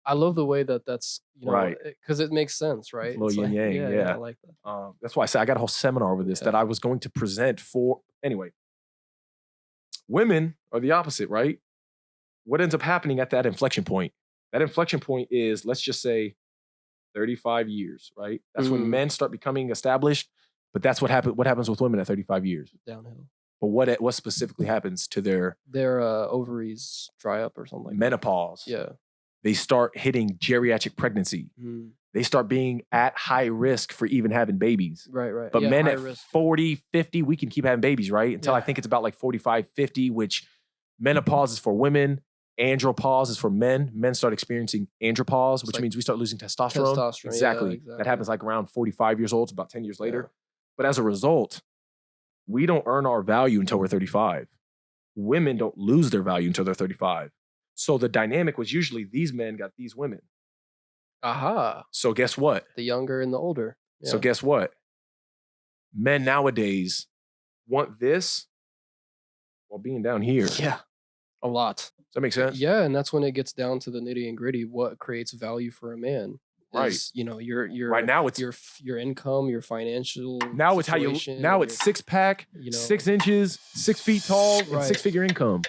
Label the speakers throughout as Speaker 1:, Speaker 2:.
Speaker 1: I love the way that that's,
Speaker 2: Right.
Speaker 1: because it makes sense,
Speaker 2: It's
Speaker 1: right?
Speaker 2: a little
Speaker 1: It's
Speaker 2: yin
Speaker 1: like,
Speaker 2: yang,
Speaker 1: yeah, I
Speaker 2: yeah.
Speaker 1: like that.
Speaker 2: That's why I said I got a whole seminar over this
Speaker 1: Yeah.
Speaker 2: that I was going to present for. Anyway, women are the opposite, right? What ends up happening at that inflection point? That inflection point is, let's just say, 35 years, right? That's when men start becoming established. But that's what happens with women at 35 years.
Speaker 1: Downhill.
Speaker 2: But what specifically happens to their
Speaker 1: ovaries dry up or something like
Speaker 2: menopause?
Speaker 1: that. Yeah.
Speaker 2: They start hitting geriatric pregnancy. They start being at high risk for even having babies.
Speaker 1: Right.
Speaker 2: But
Speaker 1: yeah,
Speaker 2: men
Speaker 1: high
Speaker 2: at
Speaker 1: risk.
Speaker 2: 40, 50, we can keep having babies, right? Until I
Speaker 1: Yeah.
Speaker 2: think it's about like 45, 50, which menopause is for women, andropause is for men. Men start experiencing andropause, which
Speaker 1: like
Speaker 2: means we start losing testosterone.
Speaker 1: Testosterone.
Speaker 2: Exactly.
Speaker 1: Yeah, exactly.
Speaker 2: That happens like around 45 years old. It's about 10 years later.
Speaker 1: Yeah.
Speaker 2: But as a result, we don't earn our value until we're 35. Women don't lose their value until they're 35. So the dynamic was usually these men got these women.
Speaker 1: Aha.
Speaker 2: So guess what?
Speaker 1: The younger and the older. Yeah.
Speaker 2: So guess what? Men nowadays want this while being down here.
Speaker 1: Yeah. A lot.
Speaker 2: Does that make sense?
Speaker 1: Yeah, and that's when it gets down to the nitty and gritty. What creates value for a man?
Speaker 2: Right.
Speaker 1: Is, your
Speaker 2: Right now it's
Speaker 1: your income, your financial.
Speaker 2: now it's
Speaker 1: situation,
Speaker 2: now it's 6-pack, 6 inches, 6 feet tall, and
Speaker 1: Right.
Speaker 2: 6-figure income.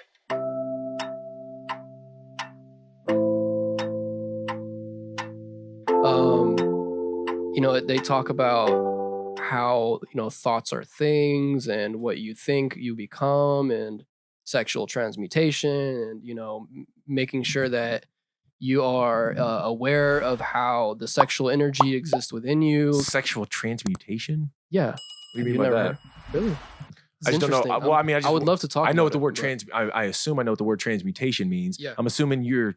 Speaker 1: They talk about how thoughts are things, and what you think you become, and sexual transmutation, and making sure that you are aware of how the sexual energy exists within you.
Speaker 2: Sexual transmutation?
Speaker 1: Yeah.
Speaker 2: What do you mean by that?
Speaker 1: Really?
Speaker 2: I just don't know.
Speaker 1: Interesting.
Speaker 2: Well, I mean,
Speaker 1: I would love to talk.
Speaker 2: I know
Speaker 1: about
Speaker 2: what the
Speaker 1: it,
Speaker 2: word
Speaker 1: but-
Speaker 2: I assume I know what the word transmutation means.
Speaker 1: Yeah.
Speaker 2: I'm assuming you're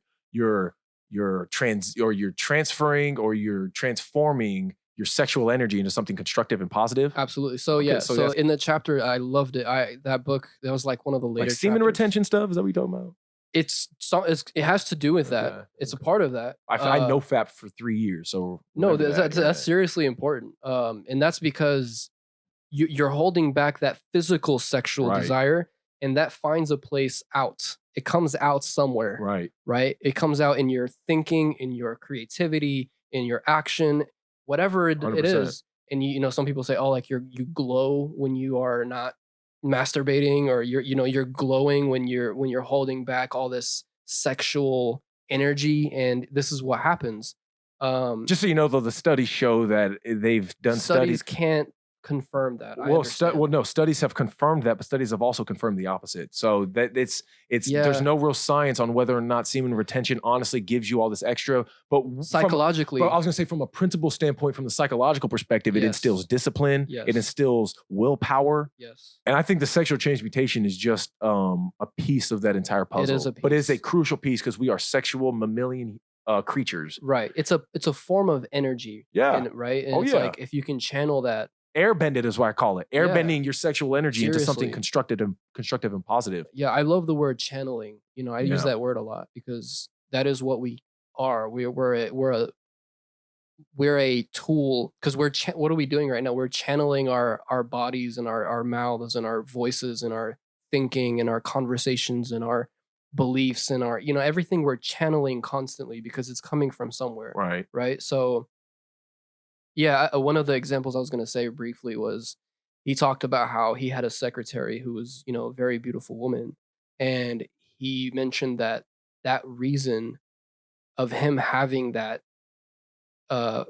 Speaker 2: transferring or you're transforming your sexual energy into something constructive and positive.
Speaker 1: Absolutely. So
Speaker 2: Okay,
Speaker 1: yeah.
Speaker 2: so
Speaker 1: So
Speaker 2: that's-
Speaker 1: in the chapter, I loved it. That book, that was like one of the later
Speaker 2: Like semen
Speaker 1: chapters.
Speaker 2: retention stuff? Is that what you're talking about?
Speaker 1: It has to do with that.
Speaker 2: Okay,
Speaker 1: It's a part of that.
Speaker 2: I know FAP for 3 years, so
Speaker 1: No,
Speaker 2: remember
Speaker 1: that's seriously important. And that's because you're holding back that physical sexual
Speaker 2: Right.
Speaker 1: desire, and that finds a place out. It comes out somewhere,
Speaker 2: right.
Speaker 1: right? It comes out in your thinking, in your creativity, in your action, whatever it
Speaker 2: 100%.
Speaker 1: is. And some people say, oh, like you glow when you are not masturbating, or you're glowing when you're holding back all this sexual energy, and this is what happens.
Speaker 2: Just so you know, though, the studies show that they've done
Speaker 1: studies can't confirm that.
Speaker 2: No, studies have confirmed that, but studies have also confirmed the opposite. So that it's
Speaker 1: Yeah.
Speaker 2: there's no real science on whether or not semen retention honestly gives you all this extra. But
Speaker 1: Psychologically,
Speaker 2: I was going to say, from a principle standpoint, from the psychological perspective, it
Speaker 1: Yes.
Speaker 2: instills discipline.
Speaker 1: Yes.
Speaker 2: It instills willpower.
Speaker 1: yes,
Speaker 2: And I think the sexual transmutation is just a piece of that entire puzzle.
Speaker 1: is a
Speaker 2: But it's a
Speaker 1: piece.
Speaker 2: crucial piece because we are sexual mammalian creatures.
Speaker 1: right. It's a form of energy.
Speaker 2: Yeah.
Speaker 1: And, right. And
Speaker 2: Oh,
Speaker 1: it's
Speaker 2: yeah.
Speaker 1: like if you can channel that.
Speaker 2: Airbend it is what I call it. Airbending your sexual energy into something
Speaker 1: Seriously.
Speaker 2: constructive and positive.
Speaker 1: Yeah, I love the word channeling. I use
Speaker 2: Yeah.
Speaker 1: that word a lot because that is what we are. We're a tool, because what are we doing right now? We're channeling our bodies and our mouths and our voices and our thinking and our conversations and our beliefs and our everything. We're channeling constantly because it's coming from somewhere.
Speaker 2: Right.
Speaker 1: Right. So yeah, one of the examples I was going to say briefly was, he talked about how he had a secretary who was a very beautiful woman, and he mentioned that reason of him having that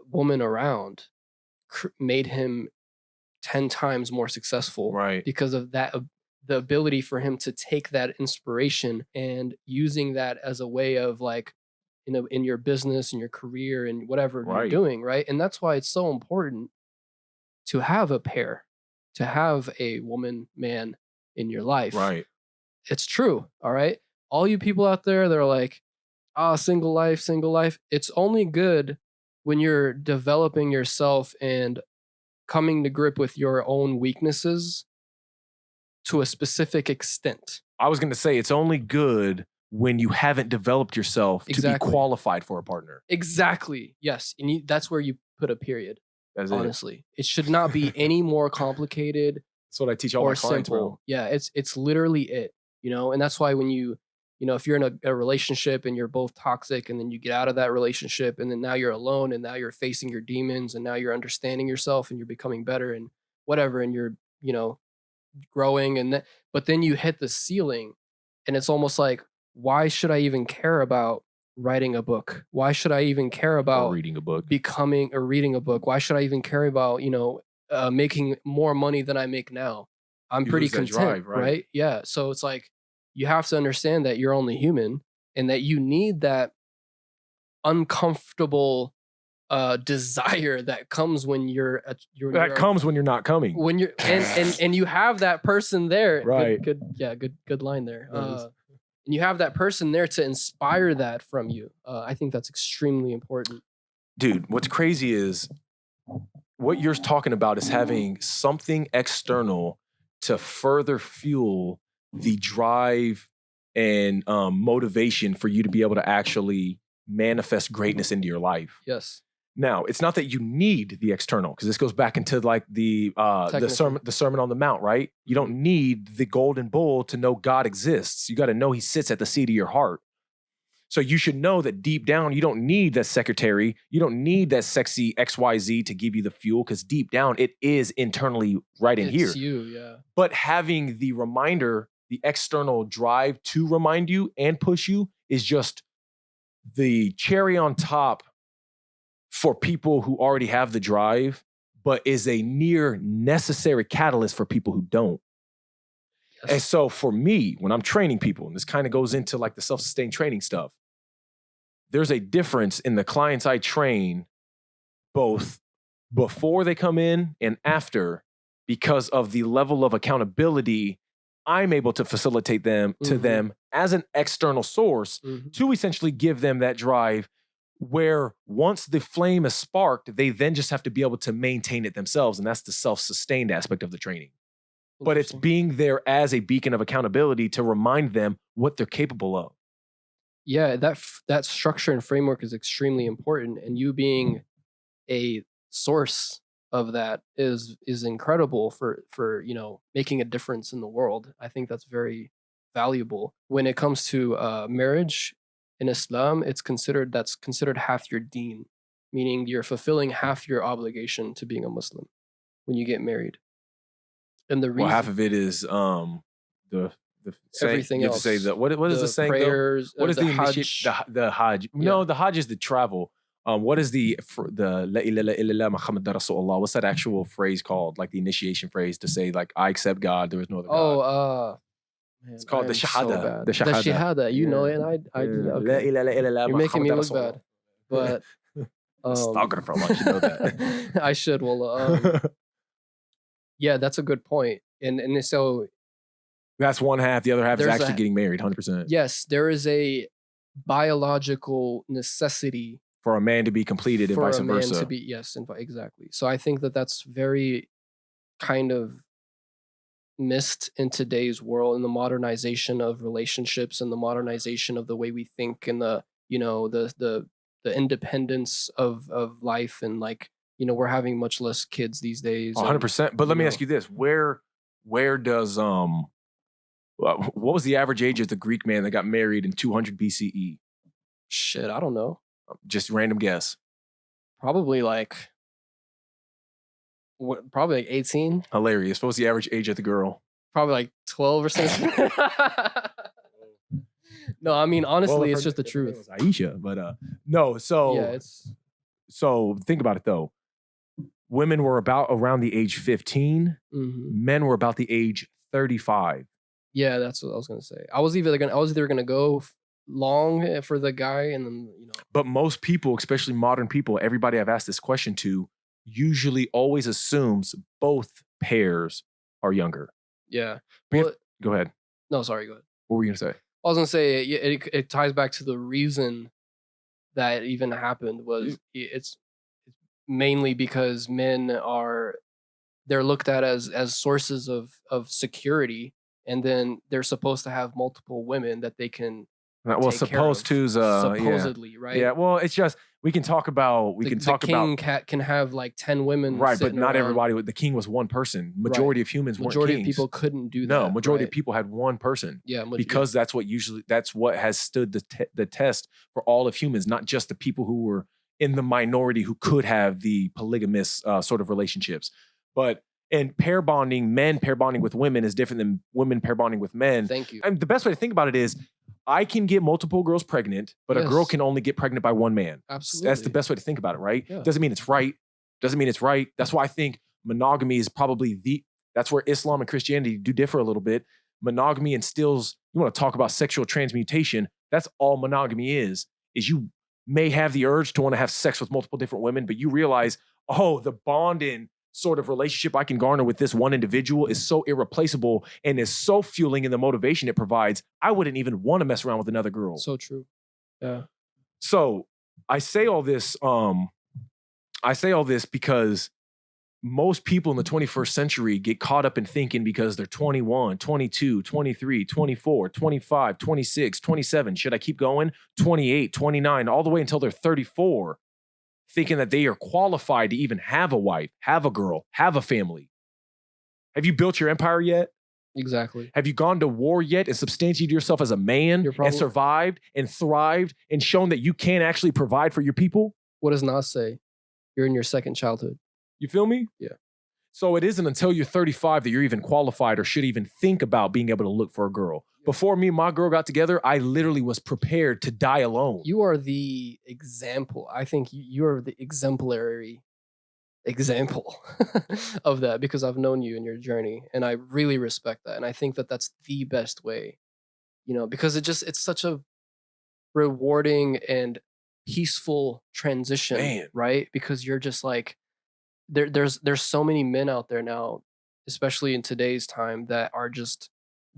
Speaker 1: woman around made him 10 times more successful,
Speaker 2: Right.
Speaker 1: because of that, the ability for him to take that inspiration and using that as a way of, like, in your business and your career and whatever you're
Speaker 2: Right.
Speaker 1: doing, right? And that's why it's so important to have a pair, to have a woman, man in your life.
Speaker 2: Right.
Speaker 1: It's true. All right. All you people out there that are like, single life. It's only good when you're developing yourself and coming to grip with your own weaknesses to a specific extent.
Speaker 2: I was going to say, it's only good when you haven't developed yourself to be
Speaker 1: Exactly.
Speaker 2: qualified for a partner.
Speaker 1: Exactly. Yes. And that's where you put a period.
Speaker 2: That's it.
Speaker 1: Honestly, it should not be any more complicated
Speaker 2: That's what I teach all
Speaker 1: or
Speaker 2: my clients,
Speaker 1: simple.
Speaker 2: bro.
Speaker 1: Yeah, it's literally it. And that's why when you you know, if you're in a relationship and you're both toxic, and then you get out of that relationship, and then now you're alone, and now you're facing your demons, and now you're understanding yourself, and you're becoming better, and whatever, and you're, you know, growing, and but then you hit the ceiling, and it's almost like, why should I even care about writing a book? Why should I even care
Speaker 2: Or
Speaker 1: about
Speaker 2: reading a book.
Speaker 1: becoming or reading a book? Why should I even care about, you know, making more money than I make now? I'm
Speaker 2: You
Speaker 1: pretty
Speaker 2: lose that
Speaker 1: content,
Speaker 2: drive, right?
Speaker 1: right? Yeah. So it's like, you have to understand that you're only human, and that you need that uncomfortable desire that comes when
Speaker 2: That comes when you're not coming.
Speaker 1: when you're and you have that person there.
Speaker 2: Right.
Speaker 1: Good, yeah, good line there.
Speaker 2: Nice.
Speaker 1: And you have that person there to inspire that from you. I think that's extremely important.
Speaker 2: Dude, what's crazy is what you're talking about is having something external to further fuel the drive and motivation for you to be able to actually manifest greatness into your life.
Speaker 1: Yes.
Speaker 2: Now, it's not that you need the external, because this goes back into like the Sermon on the Mount, right? You don't need the golden bull to know God exists. You got to know he sits at the seat of your heart. So you should know that deep down, you don't need that secretary. You don't need that sexy XYZ to give you the fuel, because deep down, it is internally right in here.
Speaker 1: It's you, yeah.
Speaker 2: But having the reminder, the external drive to remind you and push you, is just the cherry on top for people who already have the drive, but is a near necessary catalyst for people who don't. Yes. And so for me, when I'm training people, and this kind of goes into like the self-sustained training stuff, there's a difference in the clients I train, both before they come in and after, because of the level of accountability I'm able to facilitate them to them as an external source to essentially give them that drive, where once the flame is sparked, they then just have to be able to maintain it themselves. And that's the self-sustained aspect of the training. But it's being there as a beacon of accountability to remind them what they're capable of.
Speaker 1: Yeah, that structure and framework is extremely important. And you being a source of that is incredible for, you know, making a difference in the world. I think that's very valuable. When it comes to marriage, in Islam, that's considered half your deen, meaning you're fulfilling half your obligation to being a Muslim when you get married. And the reason,
Speaker 2: half of it is the saying,
Speaker 1: everything
Speaker 2: you have
Speaker 1: else.
Speaker 2: To say that. What is the saying?
Speaker 1: Prayers,
Speaker 2: what is the
Speaker 1: Hajj?
Speaker 2: The Hajj?
Speaker 1: Yeah.
Speaker 2: No, the Hajj is the travel. What is the La ilaha illallah Muhammad Rasulullah? What's that actual phrase called? Like the initiation phrase to say like, I accept God, there is no other God. Man, it's called the Shahada.
Speaker 1: The Shahada. You know it, and I did. Okay. You're making me look bad. But
Speaker 2: for a lot, you know that.
Speaker 1: I should. Well, yeah, that's a good point. And so
Speaker 2: that's one half. The other half is actually getting married, 100%.
Speaker 1: Yes, there is a biological necessity
Speaker 2: for a man to be completed and vice versa.
Speaker 1: To be, yes, exactly. So I think that that's very kind of missed in today's world, in the modernization of relationships and the modernization of the way we think, and the, you know, the independence of life, and like, you know, we're having much less kids these days.
Speaker 2: 100%. But let me ask you this: where does what was the average age of the Greek man that got married in 200 BCE?
Speaker 1: Shit, I don't know.
Speaker 2: Just random guess.
Speaker 1: Probably like 18.
Speaker 2: Hilarious. What was the average age of the girl?
Speaker 1: Probably like 12 or something. No, I mean, honestly, it's just the truth.
Speaker 2: Aisha, but no. So
Speaker 1: yeah,
Speaker 2: so think about it though. Women were about around the age 15. Men were about the age 35.
Speaker 1: Yeah, that's what I was gonna say. I was either gonna go long for the guy, and then, you know.
Speaker 2: But most people, especially modern people, everybody I've asked this question to, usually always assumes both pairs are younger.
Speaker 1: Yeah.
Speaker 2: Go ahead.
Speaker 1: No, sorry. Go ahead.
Speaker 2: What were you gonna say?
Speaker 1: I was gonna say it ties back to the reason that it even happened was it's mainly because men they're looked at as sources of security, and then they're supposed to have multiple women that they can
Speaker 2: Well,
Speaker 1: take care of.
Speaker 2: supposed to's
Speaker 1: Supposedly, right?
Speaker 2: Yeah, well, it's just we can talk about
Speaker 1: The king can have like 10 women,
Speaker 2: right, but
Speaker 1: sitting
Speaker 2: not
Speaker 1: around.
Speaker 2: everybody. The king was one person. Majority of humans weren't
Speaker 1: Majority of
Speaker 2: kings.
Speaker 1: people couldn't do that.
Speaker 2: No, majority
Speaker 1: right?
Speaker 2: of people had one person.
Speaker 1: Yeah,
Speaker 2: Because that's what has stood the test for all of humans, not just the people who were in the minority who could have the polygamous sort of relationships. But and men pair bonding with women is different than women pair bonding with men.
Speaker 1: Thank you.
Speaker 2: And the best way to think about it is I can get multiple girls pregnant, but a girl can only get pregnant by one man.
Speaker 1: Absolutely.
Speaker 2: That's the best way to think about it, right?
Speaker 1: Yeah.
Speaker 2: Doesn't mean it's right. Doesn't mean it's right. That's why I think monogamy is probably that's where Islam and Christianity do differ a little bit. Monogamy instills, you want to talk about sexual transmutation, that's all monogamy is you may have the urge to want to have sex with multiple different women, but you realize, oh, the bonding sort of relationship I can garner with this one individual is so irreplaceable and is so fueling in the motivation it provides, I wouldn't even want to mess around with another girl.
Speaker 1: So true. Yeah.
Speaker 2: So I say all this because most people in the 21st century get caught up in thinking because they're 21, 22, 23, 24, 25, 26, 27. Should I keep going? 28, 29, all the way until they're 34, thinking that they are qualified to even have a wife, have a girl, have a family. Have you built your empire yet?
Speaker 1: Exactly.
Speaker 2: Have you gone to war yet and substantiated yourself as a man and survived and thrived and shown that you can actually provide for your people?
Speaker 1: What does Nas say? You're in your second childhood.
Speaker 2: You feel me?
Speaker 1: Yeah.
Speaker 2: So it isn't until you're 35 that you're even qualified or should even think about being able to look for a girl. Before me and my girl got together, I literally was prepared to die alone.
Speaker 1: You are the example. I think you're the exemplary example of that because I've known you in your journey and I really respect that. And I think that that's the best way, because it's such a rewarding and peaceful transition, right? Because you're just like, there's so many men out there now, especially in today's time, that are just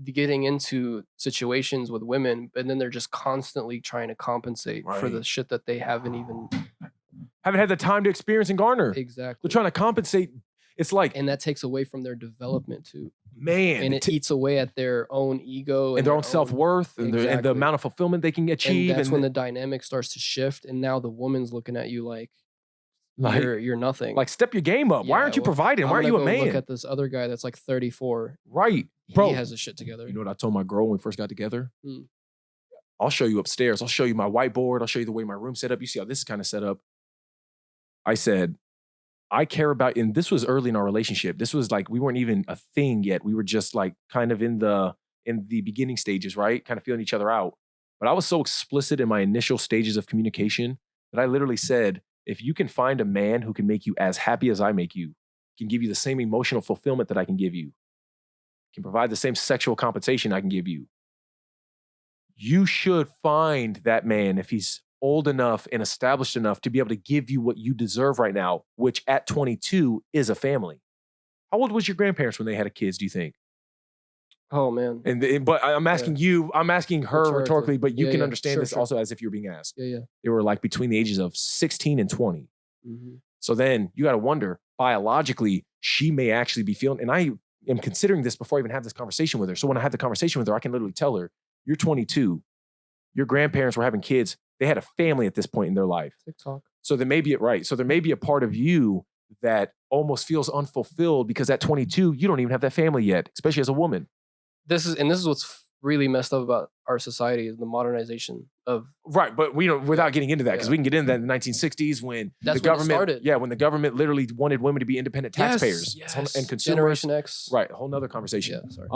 Speaker 1: getting into situations with women, and then they're just constantly trying to compensate for the shit that they haven't
Speaker 2: had the time to experience and garner.
Speaker 1: Exactly.
Speaker 2: They're trying to compensate. It's like,
Speaker 1: and that takes away from their development too.
Speaker 2: Man,
Speaker 1: and it eats away at their own ego
Speaker 2: and their own self-worth and the amount of fulfillment they can achieve.
Speaker 1: And that's when the dynamic starts to shift, and now the woman's looking at you like you're nothing.
Speaker 2: Like, step your game up. Why aren't you providing? Why aren't you a man?
Speaker 1: Look at this other guy that's like 34.
Speaker 2: Right. Bro,
Speaker 1: he has his shit together.
Speaker 2: You know what I told my girl when we first got together? I'll show you upstairs. I'll show you my whiteboard. I'll show you the way my room's set up. You see how this is kind of set up. I said, I care about, and this was early in our relationship. This was like, we weren't even a thing yet. We were just like kind of in the beginning stages, right? Kind of feeling each other out. But I was so explicit in my initial stages of communication that I literally said, if you can find a man who can make you as happy as I make you, can give you the same emotional fulfillment that I can give you, can provide the same sexual compensation I can give you, you should find that man if he's old enough and established enough to be able to give you what you deserve right now, which at 22 is a family. How old was your grandparents when they had kids, do you think?
Speaker 1: Oh, man.
Speaker 2: But I'm asking you, I'm asking her rhetorically, but you can understand this also as if you're being asked.
Speaker 1: Yeah.
Speaker 2: They were like between the ages of 16 and 20.
Speaker 1: Mm-hmm.
Speaker 2: So then you got to wonder, biologically, she may actually be feeling, and I am considering this before I even have this conversation with her. So when I have the conversation with her, I can literally tell her, you're 22. Your grandparents were having kids. They had a family at this point in their life. TikTok. So there may be So there may be a part of you that almost feels unfulfilled because at 22, you don't even have that family yet, especially as a woman.
Speaker 1: This is what's really messed up about our society is the modernization of
Speaker 2: but we don't without getting into that because we can get into that in the 1960s when
Speaker 1: the
Speaker 2: government
Speaker 1: started.
Speaker 2: When the government literally wanted women to be independent taxpayers and consumers.
Speaker 1: Generation X.
Speaker 2: Right, a whole nother conversation.
Speaker 1: Yeah, sorry.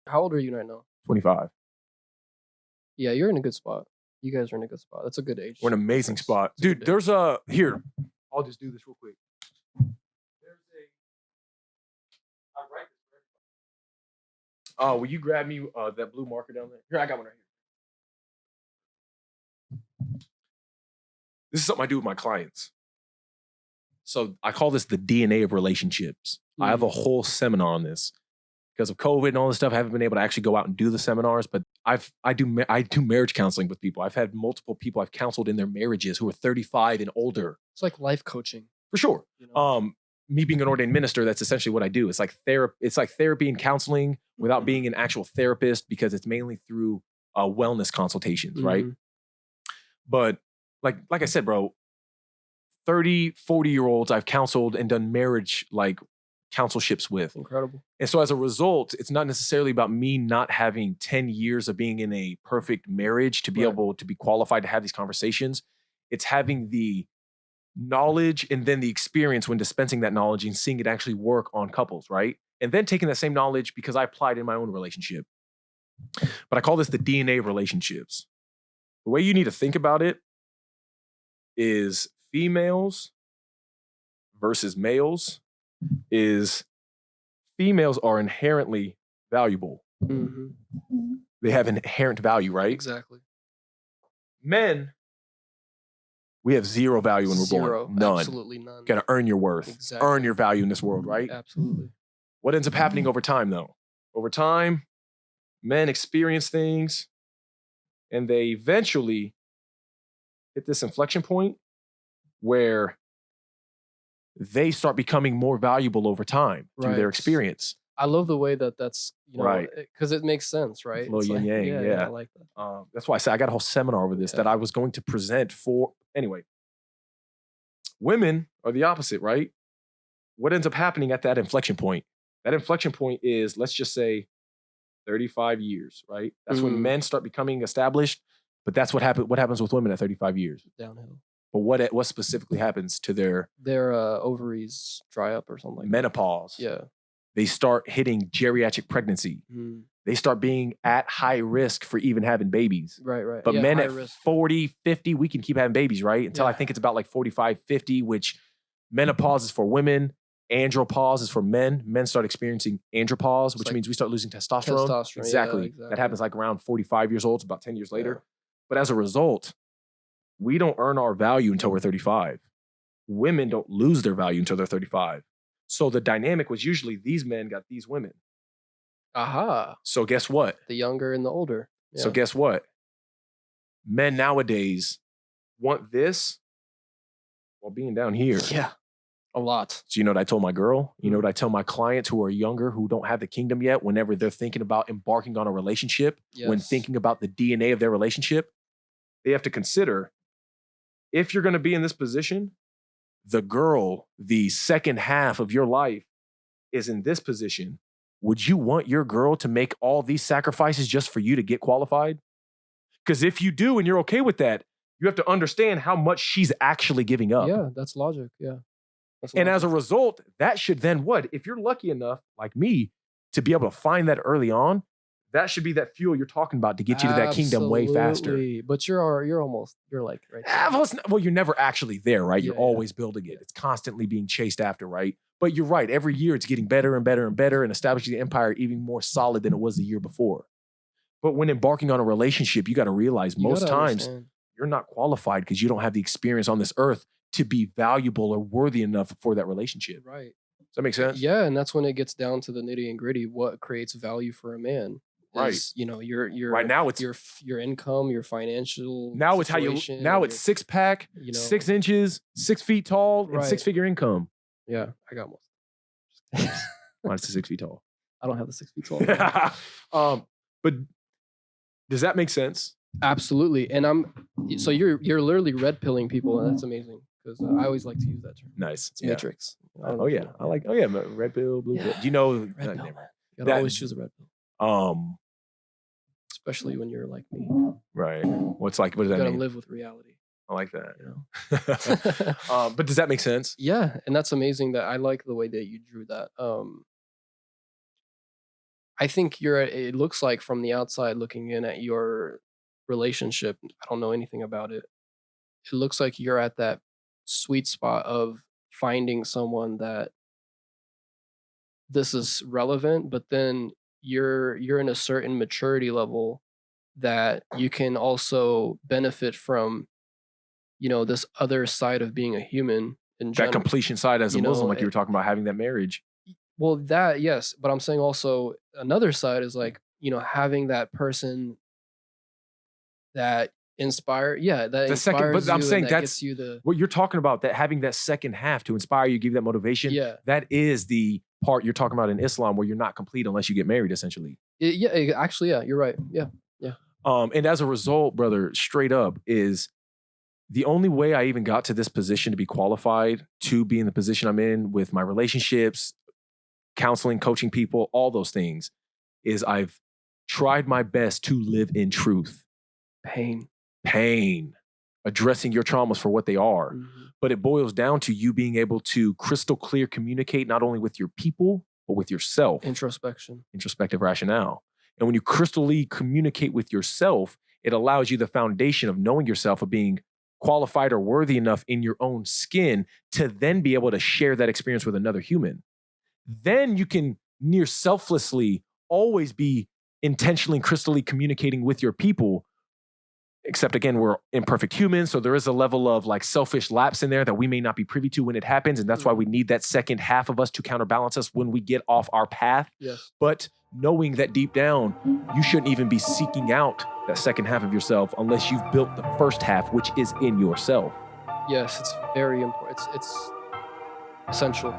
Speaker 1: How old are you right now?
Speaker 2: 25.
Speaker 1: Yeah, you're in a good spot. You guys are in a good spot. That's a good age.
Speaker 2: We're in an amazing spot. Dude, there's here. I'll just do this real quick. Will you grab me that blue marker down there? Here, I got one right here. This is something I do with my clients. So I call this the DNA of relationships. I have a whole seminar on this. Because of COVID and all this stuff, I haven't been able to actually go out and do the seminars, but I do marriage counseling with people. I've had multiple people I've counseled in their marriages who are 35 and older.
Speaker 1: It's like life coaching.
Speaker 2: For sure. Me being an ordained minister, that's essentially what I do. It's like therapy and counseling without being an actual therapist because it's mainly through wellness consultations, right?
Speaker 1: Mhm.
Speaker 2: But like I said, bro, 30, 40-year-olds I've counseled and done marriage like counselships with.
Speaker 1: Incredible.
Speaker 2: And so as a result, it's not necessarily about me not having 10 years of being in a perfect marriage to be
Speaker 1: Right.
Speaker 2: able to be qualified to have these conversations. It's having the knowledge and then the experience when dispensing that knowledge and seeing it actually work on couples, right? And then taking that same knowledge because I applied in my own relationship. But I call this the DNA of relationships. The way you need to think about it is females versus males is females are inherently valuable.
Speaker 1: Mhm.
Speaker 2: They have inherent value, right?
Speaker 1: Exactly.
Speaker 2: Men, we have zero value when we're
Speaker 1: Zero.
Speaker 2: born. None.
Speaker 1: Absolutely none.
Speaker 2: Got to earn your worth,
Speaker 1: Exactly.
Speaker 2: earn your value in this world, right?
Speaker 1: Absolutely.
Speaker 2: What ends up happening over time, though? Over time, men experience things and they eventually hit this inflection point where they start becoming more valuable over time through their
Speaker 1: Right.
Speaker 2: experience.
Speaker 1: I love the way that that's,
Speaker 2: Right.
Speaker 1: because it makes sense, right?
Speaker 2: Little
Speaker 1: It's
Speaker 2: yin yang, yeah.
Speaker 1: I like that.
Speaker 2: That's why I say I got a whole seminar over this
Speaker 1: Yeah.
Speaker 2: that I was going to present for. Anyway, women are the opposite, right? What ends up happening at that inflection point? That inflection point is, let's just say, 35 years, right? That's when
Speaker 1: Mhm.
Speaker 2: men start becoming established. But that's what happens with women at 35 years.
Speaker 1: Downhill.
Speaker 2: But what specifically happens to their
Speaker 1: Their ovaries dry up or something like that.
Speaker 2: menopause?
Speaker 1: Yeah.
Speaker 2: They start hitting geriatric pregnancy.
Speaker 1: Mhm.
Speaker 2: They start being at high risk for even having babies.
Speaker 1: Right.
Speaker 2: But
Speaker 1: Yeah,
Speaker 2: men
Speaker 1: high
Speaker 2: at
Speaker 1: risk.
Speaker 2: 40, 50, we can keep having babies, right? Until I
Speaker 1: Yeah.
Speaker 2: think it's about like 45, 50, which menopause is for women, andropause is for men. Men start experiencing andropause, which
Speaker 1: like
Speaker 2: means we start losing testosterone.
Speaker 1: testosterone, yeah,
Speaker 2: Exactly.
Speaker 1: exactly.
Speaker 2: That happens like around 45 years old. It's about 10 years later.
Speaker 1: Yeah.
Speaker 2: But as a result, we don't earn our value until we're 35. Women don't lose their value until they're 35. So the dynamic was usually these men got these women.
Speaker 1: Aha.
Speaker 2: So guess what?
Speaker 1: The younger and the older. Yeah.
Speaker 2: So guess what? Men nowadays want this while being down here.
Speaker 1: Yeah. A lot.
Speaker 2: So you know what I told my girl? You know what I tell my clients who are younger, who don't have the kingdom yet, whenever they're thinking about embarking on a relationship, when
Speaker 1: Yes.
Speaker 2: thinking about the DNA of their relationship, they have to consider, if you're going to be in this position, the girl, the second half of your life is in this position. Would you want your girl to make all these sacrifices just for you to get qualified? Because if you do and you're okay with that, you have to understand how much she's actually giving up.
Speaker 1: Yeah, that's logic. Yeah. That's
Speaker 2: And as a
Speaker 1: logic.
Speaker 2: result, that should then what? If you're lucky enough, like me, to be able to find that early on, that should be that fuel you're talking about to get you to that kingdom way faster.
Speaker 1: Absolutely. But you're almost like right there.
Speaker 2: Well, you're never actually there, right? You're
Speaker 1: Yeah.
Speaker 2: always building it. It's constantly being chased after, right? But you're right. Every year it's getting better and better and better and establishing the empire even more solid than it was the year before. But when embarking on a relationship, you got to realize
Speaker 1: You
Speaker 2: most
Speaker 1: gotta
Speaker 2: times
Speaker 1: understand.
Speaker 2: you're not qualified because you don't have the experience on this earth to be valuable or worthy enough for that relationship.
Speaker 1: Right.
Speaker 2: Does that make sense?
Speaker 1: Yeah, and that's when it gets down to the nitty and gritty. What creates value for a man?
Speaker 2: Right.
Speaker 1: Is, your
Speaker 2: Right now it's
Speaker 1: your income, your financial.
Speaker 2: now it's how you
Speaker 1: situation,
Speaker 2: now
Speaker 1: your-
Speaker 2: it's 6-pack,
Speaker 1: you know.
Speaker 2: 6 inches, 6 feet tall, and
Speaker 1: Right.
Speaker 2: 6-figure income.
Speaker 1: Yeah, I got most.
Speaker 2: Mine's 6 feet tall.
Speaker 1: I don't have the 6 feet tall.
Speaker 2: But does that make sense?
Speaker 1: Absolutely, and so you're literally red pilling people, and that's amazing because I always like to use that term.
Speaker 2: Nice.
Speaker 1: It's Matrix. I don't know
Speaker 2: Oh
Speaker 1: if you
Speaker 2: yeah,
Speaker 1: know.
Speaker 2: I like. Red pill, blue pill.
Speaker 1: Yeah.
Speaker 2: Do you know?
Speaker 1: Red pill,
Speaker 2: never.
Speaker 1: man. You gotta
Speaker 2: That-
Speaker 1: always choose a red pill, especially when you're like me. You
Speaker 2: Right. What's like? What does that
Speaker 1: gotta
Speaker 2: mean?
Speaker 1: live with reality.
Speaker 2: I like that.
Speaker 1: You know.
Speaker 2: But does that make sense?
Speaker 1: Yeah, and that's amazing. That I like the way that you drew that. I think it looks like from the outside looking in at your relationship, I don't know anything about it. It looks like you're at that sweet spot of finding someone that this is relevant, but then you're in a certain maturity level that you can also benefit from, this other side of being a human in
Speaker 2: That
Speaker 1: general.
Speaker 2: completion side as a
Speaker 1: You know,
Speaker 2: Muslim, like you were
Speaker 1: it-
Speaker 2: talking about having that marriage.
Speaker 1: Well, that, yes, but I'm saying also another side is like, having that person that that
Speaker 2: The second-
Speaker 1: inspires
Speaker 2: but I'm
Speaker 1: you
Speaker 2: saying
Speaker 1: and that
Speaker 2: that's-
Speaker 1: gets you the
Speaker 2: What you're talking about, that having that second half to inspire you, give you that motivation.
Speaker 1: yeah.
Speaker 2: That is the part you're talking about in Islam, where you're not complete unless you get married, essentially.
Speaker 1: Actually, yeah, you're right. Yeah.
Speaker 2: And as a result, brother, straight up is the only way I even got to this position to be qualified to be in the position I'm in with my relationships, counseling, coaching people, all those things is I've tried my best to live in truth.
Speaker 1: Pain.
Speaker 2: Pain, addressing your traumas for what they are.
Speaker 1: Mhm.
Speaker 2: But it boils down to you being able to crystal clear communicate not only with your people, but with yourself.
Speaker 1: Introspection.
Speaker 2: Introspective rationale. And when you crystally communicate with yourself, it allows you the foundation of knowing yourself, of being qualified or worthy enough in your own skin to then be able to share that experience with another human. Then you can near selflessly always be intentionally and crystally communicating with your people. Except again, we're imperfect humans. So there is a level of like selfish lapse in there that we may not be privy to when it happens. And that's why we need that second half of us to counterbalance us when we get off our path.
Speaker 1: Yes.
Speaker 2: But knowing that deep down, you shouldn't even be seeking out that second half of yourself unless you've built the first half, which is in yourself.
Speaker 1: Yes, it's very important. It's essential.